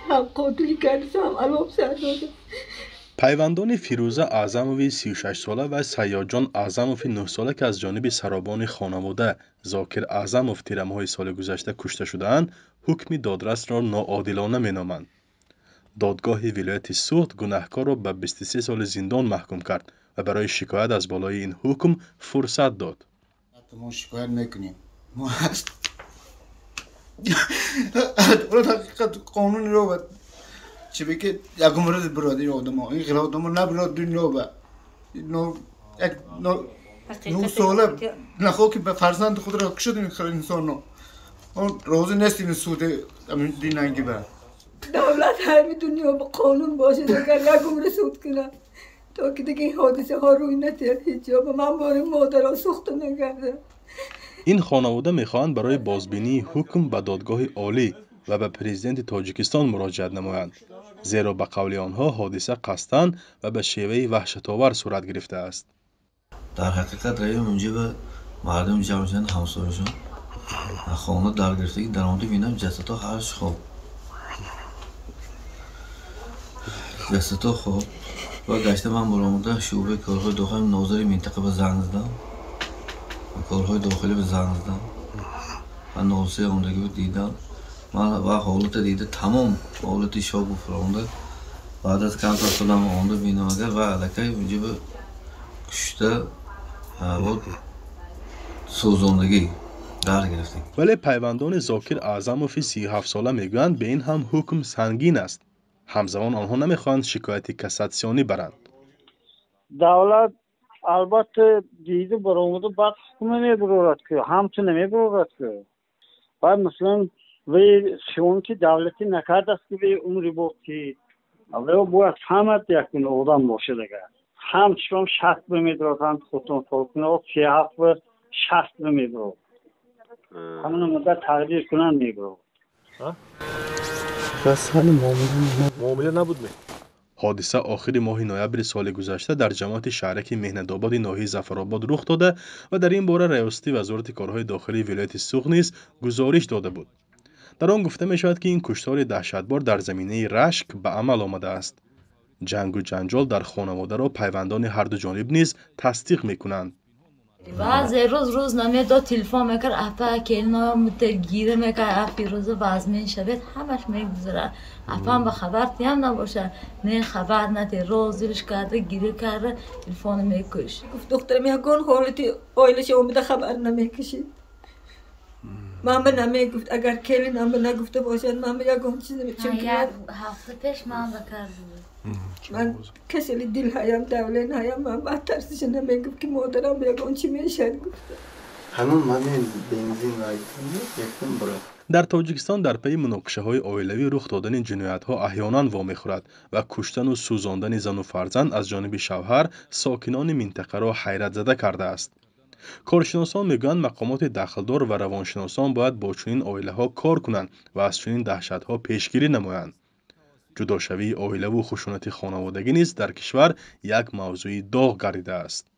هم قاتلی کردش هم علاب سر داده. پیوندان فیروزه اعظموی 36 ساله و سیادجان اعظموف 9 ساله که از جانب سرابان خانواده زاکر اعظموف تیر ماه سال گذشته کشته شدهاند، حکم دادرس را ناعادلانه مینامند. دادگاه ولایت سوخت گناهکار را به 23 سال زندان محکوم کرد و برای شکایت از بالای این حکم فرصت داد. ما شکایت میکنیم. ما حقیقت قانون رو باید چه بگه یکم روز برادری آدم ها این غیر آدم ها نبراد دنیا با نو ساله نخواه که به فرزند خود را کشد این خیلی انسان ها راضی نیست این سوده دین انگی برد. دولت همه دنیا با قانون باشه اگر یک عمر سود کنه تا که دیگه این حادثه ها روی نتید هیچ جا. من باره مادر سخت نگرده. این خانواده میخواهند برای بازبینی حکم به دادگاه عالی و به پرزیدنت تاجیکستان مراجعت نمایند، زیرا به قول آنها حادثه قصداً و به شیوه وحشت‌آور صورت گرفته است. در حقیقت رأی موجب مردم جمعیت همسایه‌شون خانه در گرفتگی در آمده بینم جسدها هرش خواب جسدها خواب و گشته من برآمده شعبه کارهای داخلی ناظر منطقه به زنگ زدم و کارهای داخلی به زنگ زدم و ناسه آمدگی رو دیدم من و حالت دیده تمام حالت شاک و فرامده بعد از کم تا سلام آمده بینم اگر و علکه موجب کشته و سوزاندگی در گرفتیم. ولی پیوندان زاکر اعظموف 37 ساله میگویند به این هم حکم سنگین است. همزمان آنها نمیخواهند شکایت کاساسیونی برند. دولت البته دیده برآمده بعد حکم نمیبرد که همچون نمیبرد که بعد مثلا وی شون که دولتی نکرد است که وی عمری بود که وی باید فهمد یکون آدم باشه دیگه همچون شخص بمیدرد خودتون فالکنه و 37 و شخص بمیدرد همون مدت تغییر کنن میگرد بس حال معامله نبود می. حادثه آخر ماه نوامبر سال گذشته در جماعت شهرک مهندآباد ناحیه ظفرآباد رخ داده و در این باره ریاستی وزارت کارهای داخلی ولایت سوخت نیز گزارش داده بود. در آن گفته می شود که این کشتار دهشتبار در زمینه رشک به عمل آمده است. جنگ و جنجال در خانواده را پیوندان هر دو جانب نیز تصدیق می کنند. بعضی روز نمیداد تلفن میکرد اپا کلنا متگیره میکرد اپی روز وزمین شبید همش میگذره اپا هم به خبر تیم نباشه نه خبر نتی روز زیرش کرده گیره کرده تلفن میکش گفت دخترم یکون حالتی آیلش اومده خبر نمیکشید. من به نمیگفت اگر کلی نام به نگفته باشد من به یکون چیزی میچم یک هفته پیش من بکردم من کسی دل هایم دولین هایم من بعد ترسش نمیگفت که مادرم به یکون چی میشد گفته همون ممین بنزین رایتونی یکم برا در تاجیکستان در پی مناقشه های عائلوی رخ دادن جنایت ها احیانا وامی خورد و کشتن و سوزاندن زن و فرزند از جانب شوهر ساکنان منطقه را حیرت زده کرده است. کارشناسان میگویند مقامات دخلدار و روانشناسان باید با چنین عائله ها کار کنند و از چنین دهشت ها پیشگیری نمایند. جداشوی عائله و خشونت خانوادگی نیز در کشور یک موضوع داغ گردیده است.